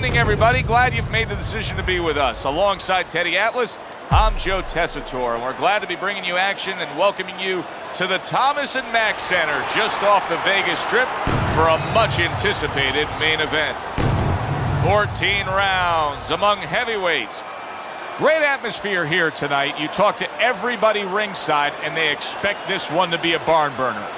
evening, everybody. Glad you've made the decision to be with us. Alongside Teddy Atlas, I'm Joe Tessitore, and we're glad to be bringing you action and welcoming you to the Thomas & Mack Center just off the Vegas Strip for a much-anticipated main event. 14 rounds among heavyweights. Great atmosphere here tonight. You talk to everybody ringside, and they expect this one to be a barn burner.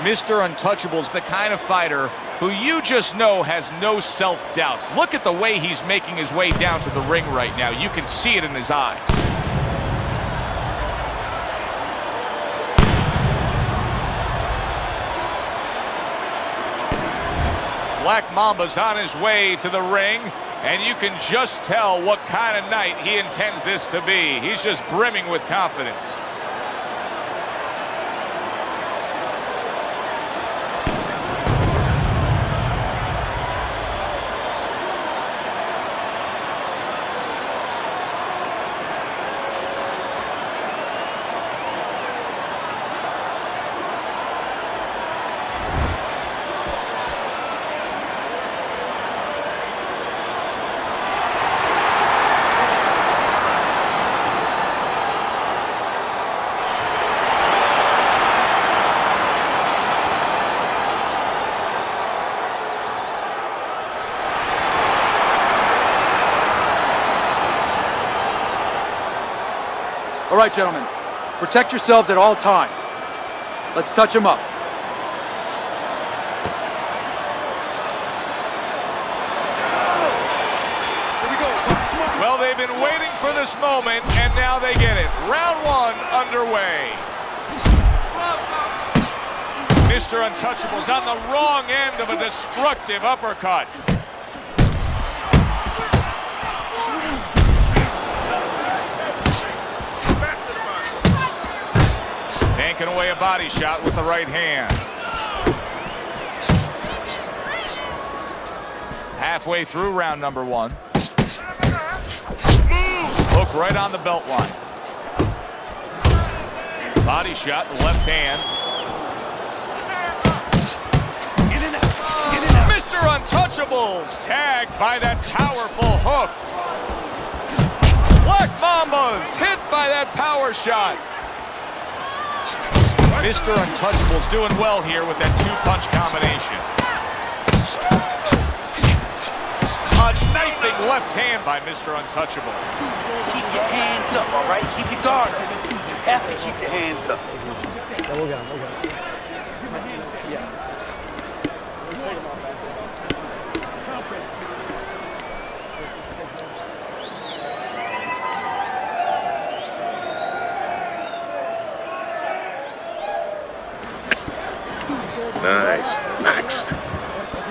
Mr. Untouchable's the kind of fighter who you just know has no self-doubts. Look at the way he's making his way down to the ring right now. You can see it in his eyes. Black Mamba's on his way to the ring, and you can just tell what kind of night he intends this to be. He's just brimming with confidence. All right, gentlemen, protect yourselves at all times. Let's touch them up. Well, they've been waiting for this moment, and now they get it. Round one underway. Mr. Untouchable's on the wrong end of a destructive uppercut. Tanking away a body shot with the right hand. Halfway through round number one. Hook right on the belt line. Body shot, the left hand. Mr. Untouchable's tagged by that powerful hook. Black Mamba's hit by that power shot. Mr. Untouchable's doing well here with that two-punch combination. A knifing left hand by Mr. Untouchable. Keep your hands up, all right? Keep your guard up. You have to keep your hands up. Yeah, we'll get him. Yeah. Nice. Relaxed.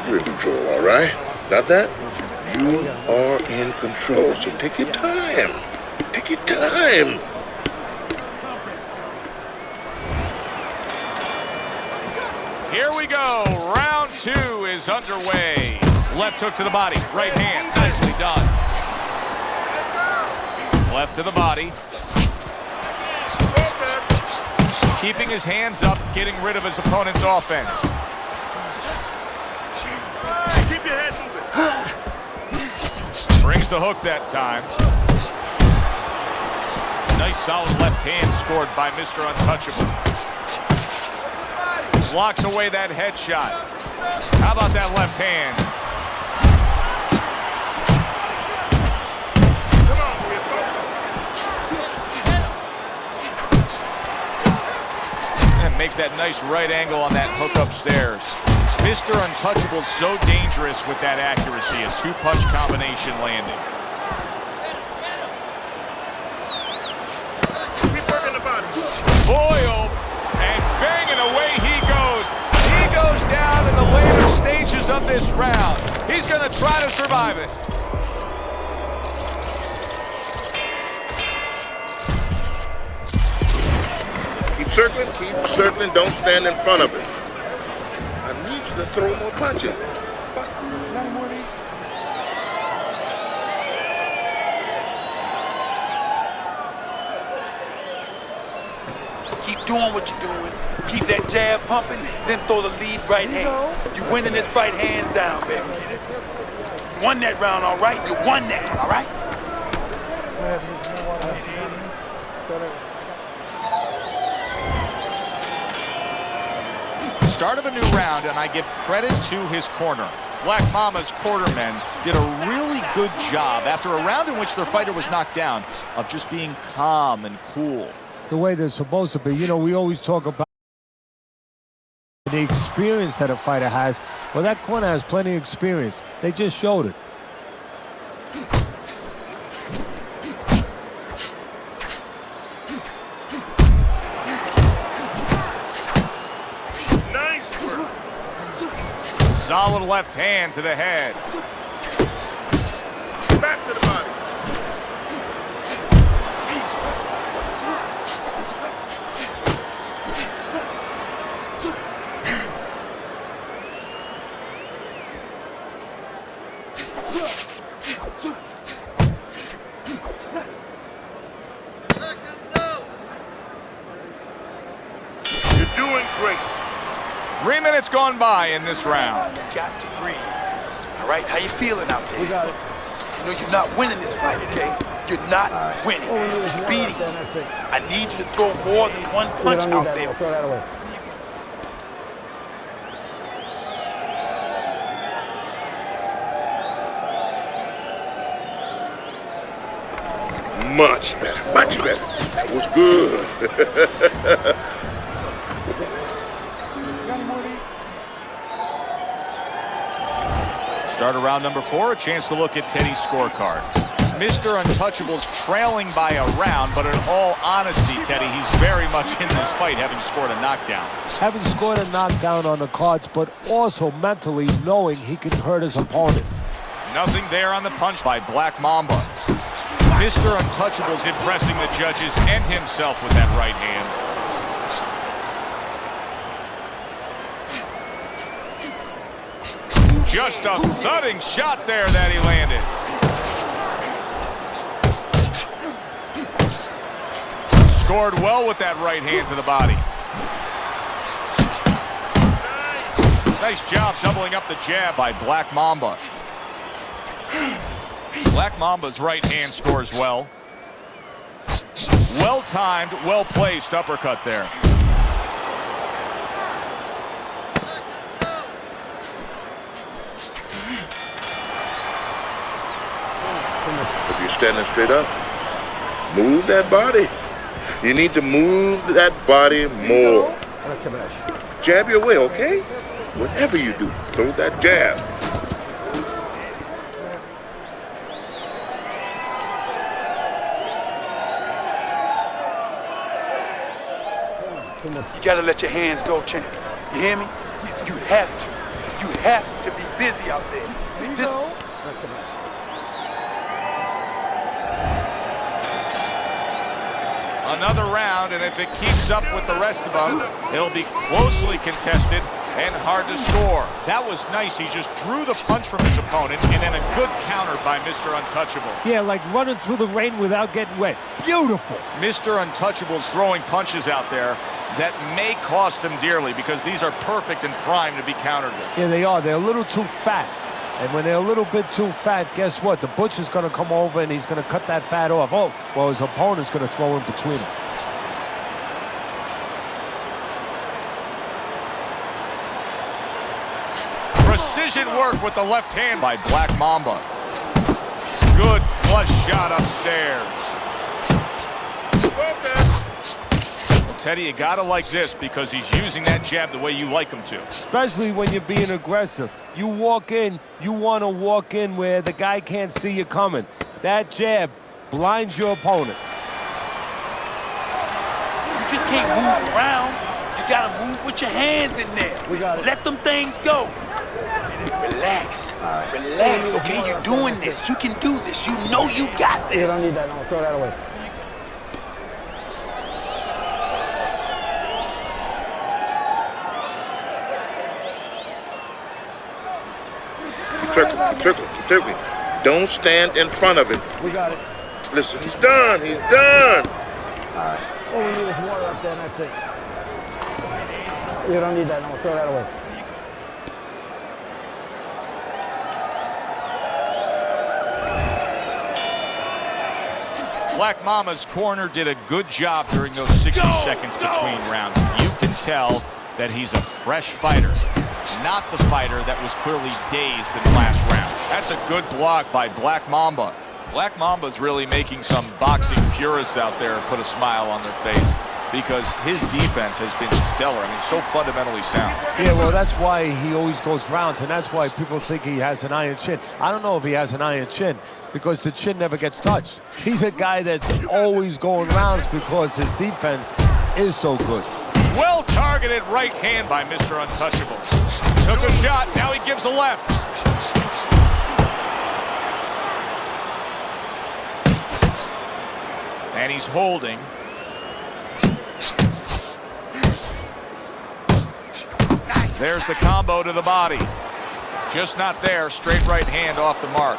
You're in control, all right? Got that? You are in control, so take your time. Take your time. Here we go. Round two is underway. Left hook to the body. Right hand. Nicely done. Left to the body. Keeping his hands up, getting rid of his opponent's offense. Keep your head moving. Brings the hook that time. Nice solid left hand scored by Mr. Untouchable. Blocks away that headshot. How about that left hand? Makes that nice right angle on that hook upstairs. Mr. Untouchable's so dangerous with that accuracy. A two-punch combination landing. Keep working the body. Boyle, and banging away he goes. He goes down in the later stages of this round. He's going to try to survive it. Keep circling, don't stand in front of it. I need you to throw more punches. Keep doing what you're doing. Keep that jab pumping, then throw the lead right hand. You're winning this fight hands down, baby. won that round, all right? You won that, all right? Start of a new round, and I give credit to his corner. Black Mama's quartermen did a really good job after a round in which their fighter was knocked down of just being calm and cool. The way they're supposed to be. You know, we always talk about the experience that a fighter has. Well, that corner has plenty of experience. They just showed it. Solid left hand to the head. Back to the body. You're doing great. 3 minutes gone by in this round. You got to breathe. All right? How you feeling out there? We got it. You know you're not winning this fight, okay? You're not winning. Oh, we need It's one beating right there, you. that's it. I need you to throw more than one We punch don't need out that. there. No, throw that away. Much better, much better. That was good. Start of round number 4, a chance to look at Teddy's scorecard. Mr. Untouchable's trailing by a round, but in all honesty, Teddy, he's very much in this fight, having scored a knockdown. Having scored a knockdown on the cards, but also mentally knowing he can hurt his opponent. Nothing there on the punch by Black Mamba. Mr. Untouchable's impressing the judges and himself with that right hand. Just a thudding shot there that he landed. Scored well with that right hand to the body. Nice job doubling up the jab by Black Mamba. Black Mamba's right hand scores well. Well-timed, well-placed uppercut there. If you're standing straight up, move that body. You need to move that body more. Jab your way, okay? Whatever you do, throw that jab. You gotta let your hands go, champ. You hear me? You have to. You have to be busy out there. This Another round, and if it keeps up with the rest of them, it'll be closely contested and hard to score. That was nice. He just drew the punch from his opponent, and then a good counter by Mr. Untouchable. Yeah, like running through the rain without getting wet. Beautiful. Mr. Untouchable's throwing punches out there that may cost him dearly because these are perfect and primed to be countered with. Yeah, they are. They're a little too fat. And when they're a little bit too fat, guess what? The butcher's going to come over and he's going to cut that fat off. Oh, well, his opponent's going to throw in between them. Precision work with the left hand by Black Mamba. Good flush shot upstairs. Well, Teddy, you gotta like this because he's using that jab the way you like him to. Especially when you're being aggressive. You walk in, you want to walk in where the guy can't see you coming. That jab blinds your opponent. You just can't move around. You gotta move with your hands in there. We got it. Let them things go. Relax. Relax, okay? You're doing this. You can do this. You know you got this. You don't need that. No, throw that away. Keep circling. Don't stand in front of him. We got it. Listen, he's done. He's done. All right. All we need is water up there, and that's it. You don't need that. No, throw that away. Black Mama's corner did a good job during those 60 seconds between rounds. You can tell that he's a fresh fighter, not the fighter that was clearly dazed in the last round. That's a good block by Black Mamba. Black Mamba's really making some boxing purists out there put a smile on their face, because his defense has been stellar. I mean, so fundamentally sound. Yeah, well, that's why he always goes rounds, and that's why people think he has an iron chin. I don't know if he has an iron chin, because the chin never gets touched. He's a guy that's always going rounds because his defense is so good. Well-targeted right hand by Mr. Untouchable. Took a shot, now he gives a left. And he's holding. There's the combo to the body. Just not there. Straight right hand off the mark.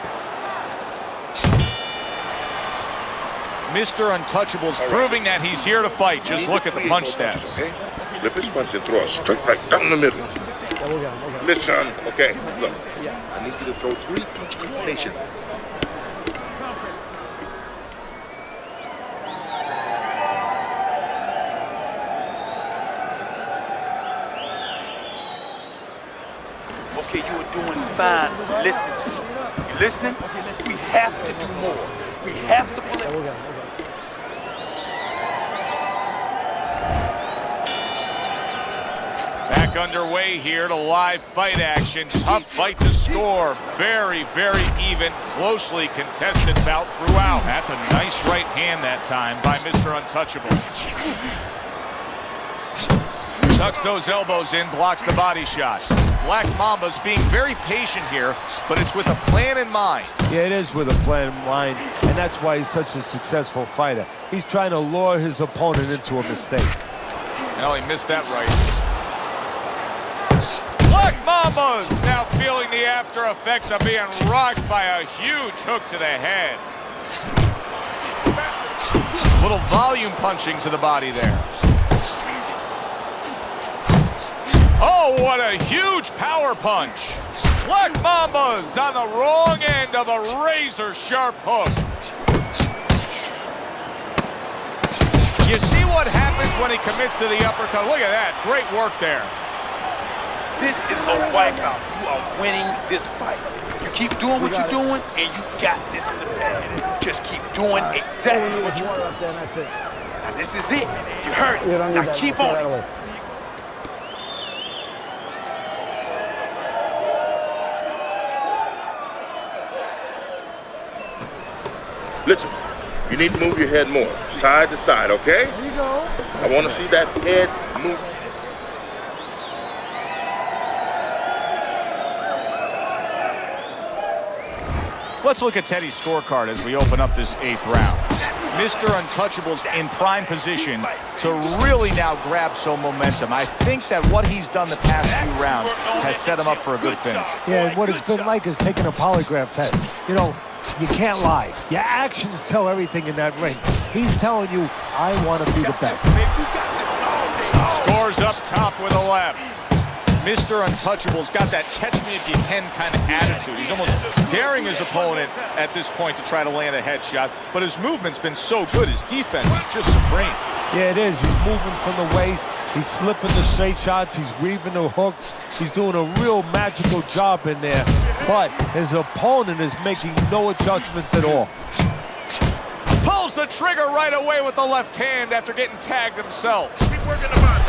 Mr. Untouchable's proving that he's here to fight. Just look at the punch stats. Okay? Slip his punch and throw a straight right down the middle. Listen, okay, look. I need you to throw 3 punch combinations. Okay, you are doing fine. Listen to me. You listening? We have to do more. We have to play. Back underway here to live fight action. Tough fight to score. Very, very even, closely contested bout throughout. That's a nice right hand that time by Mr. Untouchable. Tucks those elbows in, blocks the body shot. Black Mamba's being very patient here, but it's with a plan in mind. Yeah, it is with a plan in mind, and that's why he's such a successful fighter. He's trying to lure his opponent into a mistake. No, he missed that right. Black Mamba's now feeling the after effects of being rocked by a huge hook to the head. Little volume punching to the body there. Oh, what a huge power punch. Black Mamba's on the wrong end of a razor-sharp hook. You see what happens when he commits to the uppercut? Look at that. Great work there. This is a wipeout. You are winning this fight. You keep doing what you're doing, and you got this in the bag. Just keep doing exactly what you're doing. Now, this is it. You heard it. Now, keep on it. Listen, you need to move your head more, side to side, okay? Here you go. I want to see that head move. Let's look at Teddy's scorecard as we open up this 8th round. Mr. Untouchable's in prime position to really now grab some momentum. I think that what he's done the past few rounds has set him up for a good finish. Yeah, and what it's been like is taking a polygraph test. You know, you can't lie. Your actions tell everything in that ring. He's telling you, I want to be the best. Scores up top with a left. Mr. Untouchable's got that catch-me-if-you-can kind of attitude. He's almost daring his opponent at this point to try to land a headshot, but his movement's been so good. His defense is just supreme. Yeah, it is. He's moving from the waist. He's slipping the straight shots. He's weaving the hooks. He's doing a real magical job in there, but his opponent is making no adjustments at all. Pulls the trigger right away with the left hand after getting tagged himself.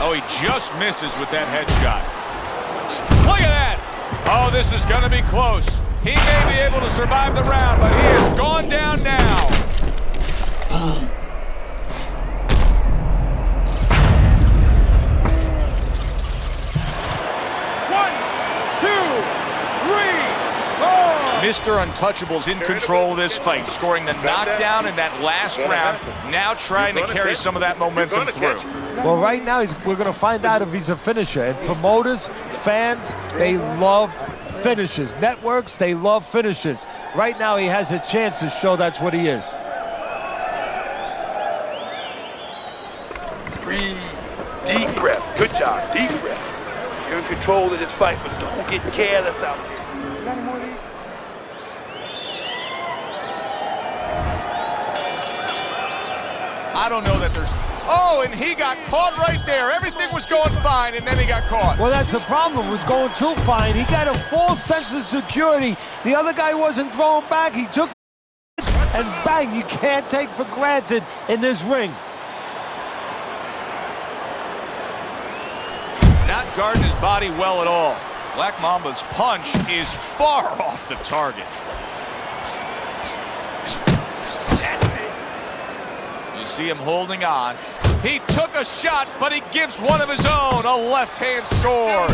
Oh, he just misses with that headshot. Look at that! Oh, this is going to be close. He may be able to survive the round, but he has gone down now. Mr. Untouchable's in control of this fight, scoring the knockdown in that last round, now trying to carry some of that momentum through. Well, right now, we're going to find out if he's a finisher. And promoters, fans, they love finishes. Networks, they love finishes. Right now, he has a chance to show that's what he is. Breathe. Deep breath. Good job. Deep breath. You're in control of this fight, but don't get careless out here. I don't know that there's... Oh, and he got caught right there. Everything was going fine, and then he got caught. Well, that's the problem. It was going too fine. He got a false sense of security. The other guy wasn't throwing back. He took and bang. You can't take for granted in this ring. Not guarding his body well at all. Black Mamba's punch is far off the target. You see him holding on. He took a shot, but he gives one of his own. A left-hand score.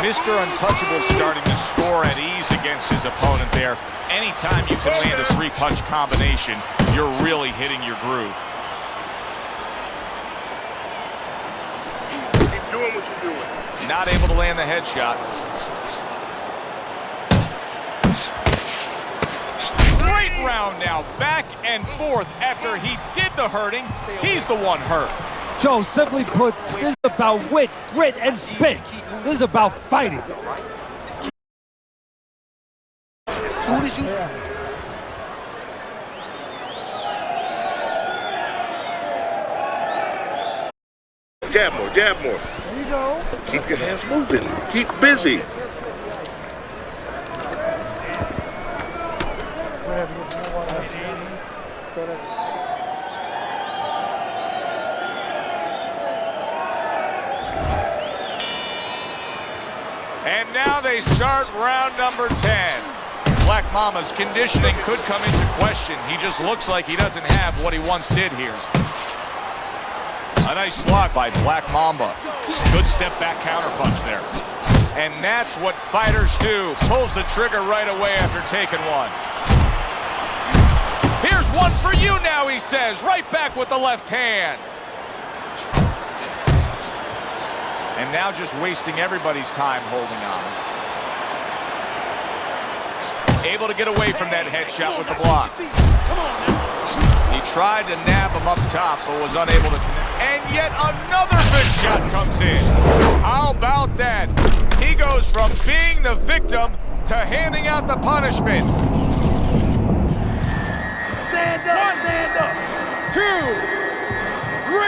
Mr. Untouchable starting to score at ease against his opponent there. Anytime you can land a three-punch combination, you're really hitting your groove. Keep doing what you're doing. Not able to land the headshot. Great round now, back and forth. After he did the hurting, he's the one hurt. Joe, simply put, this is about wit, grit, and spit. This is about fighting. As soon as you... Jab more, jab more. There you go. Keep your hands moving. Keep busy. And now they start round number 10. Black Mamba's conditioning could come into question. He just looks like he doesn't have what he once did here. A nice block by Black Mamba. Good step back counterpunch there. And that's what fighters do. Pulls the trigger right away after taking one. Here's one for you now, he says. Right back with the left hand. And now just wasting everybody's time holding on. Able to get away from that headshot with the block. He tried to nab him up top, but was unable to connect. And yet another big shot comes in. How about that? He goes from being the victim to handing out the punishment. Stand up, stand up. 2, 3,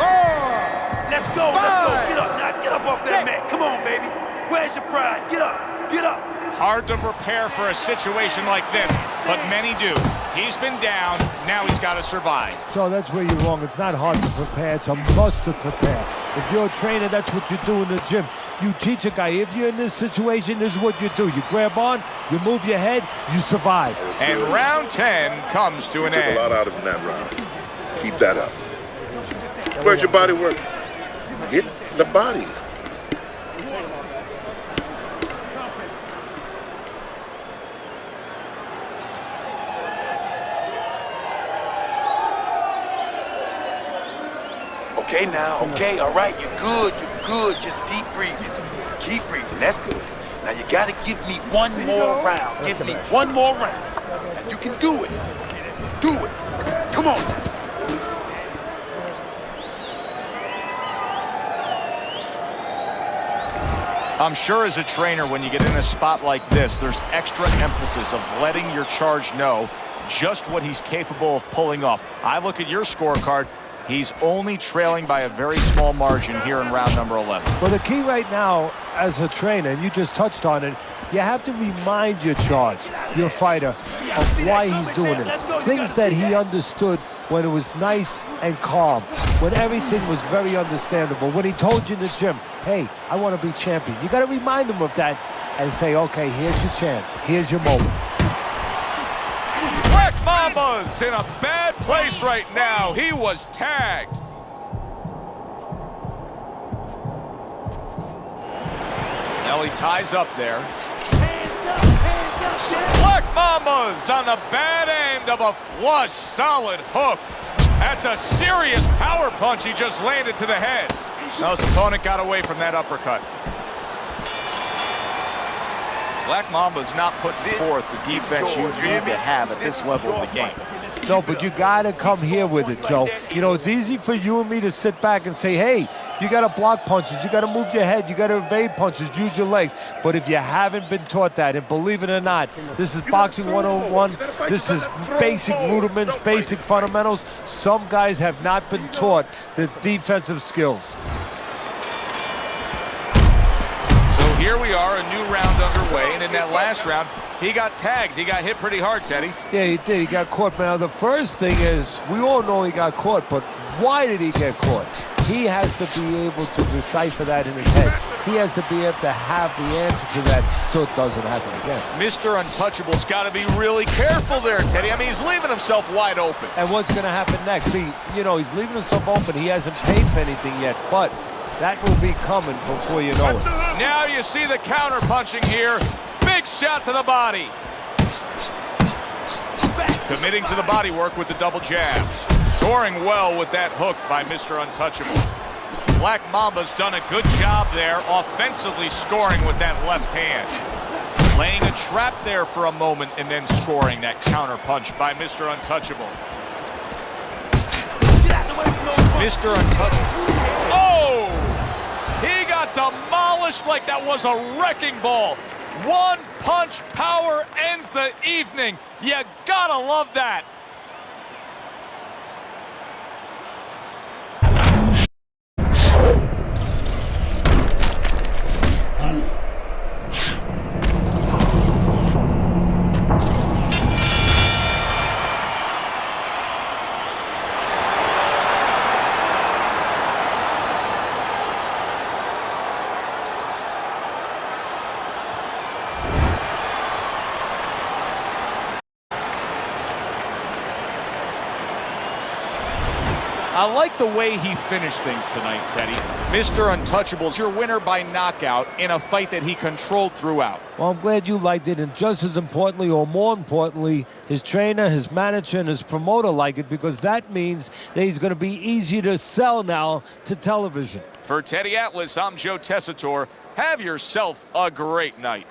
4. Let's go, let's go. Get up now, get up off that mat. Come on, baby. Where's your pride? Get up, get up. Hard to prepare for a situation like this, but many do. He's been down, now he's got to survive. So that's where you're wrong. It's not hard to prepare. It's a must to prepare. If you're a trainer, that's what you do in the gym. You teach a guy, if you're in this situation, this is what you do. You grab on, you move your head, you survive. And round 10 comes to an Took end. a lot out of him that round. Keep that up. Where's your body work? Hit the body. Okay now, okay, all right, you're good, just deep breathing. Keep breathing, that's good. Now you gotta give me one more round. Give me one more round. And you can do it. Do it. Come on now. I'm sure as a trainer, when you get in a spot like this, there's extra emphasis of letting your charge know just what he's capable of pulling off. I look at your scorecard. He's only trailing by a very small margin here in round number 11. Well, the key right now as a trainer, and you just touched on it, you have to remind your charge, your fighter, of why he's doing it. Things that he understood when it was nice and calm, when everything was very understandable. When he told you in the gym, hey, I want to be champion. You got to remind him of that and say, okay, here's your chance. Here's your moment. Black Mamba's in a bad place right now. He was tagged. Now he ties up there. Black Mamba's on the bad end of a flush, solid hook. That's a serious power punch he just landed to the head. Now his opponent got away from that uppercut. Black Mamba's not putting forth the defense you need to have at this level of the game. No, but you got to come here with it, Joe. You know, it's easy for you and me to sit back and say, hey, You got to block punches. You got to move your head. You got to evade punches. Use your legs. But if you haven't been taught that, and believe it or not, this is boxing 101. This is basic rudiments, basic fundamentals. Some guys have not been taught the defensive skills. So here we are, a new round underway, and in that last round, he got tagged. He got hit pretty hard, Teddy. Yeah, he did. He got caught. Now, the first thing is, we all know he got caught, but why did he get caught? He has to be able to decipher that in his head. He has to be able to have the answer to that so it doesn't happen again. Mr. Untouchable's got to be really careful there, Teddy. I mean, he's leaving himself wide open. And what's going to happen next? See, you know, he's leaving himself open. He hasn't paid for anything yet, but that will be coming before you know it. Now you see the counter punching here. Big shot to the body. Committing to the body work with the double jabs. Scoring well with that hook by Mr. Untouchable. Black Mamba's done a good job there, offensively scoring with that left hand. Laying a trap there for a moment and then scoring that counter punch by Mr. Untouchable. Mr. Untouchable. Oh! He got demolished like that was a wrecking ball. One punch power ends the evening. You gotta love that. I like the way he finished things tonight, Teddy. Mr. Untouchable's your winner by knockout in a fight that he controlled throughout. Well, I'm glad you liked it, and just as importantly, or more importantly, his trainer, his manager, and his promoter like it, because that means that he's going to be easier to sell now to television. For Teddy Atlas, I'm Joe Tessitore. Have yourself a great night.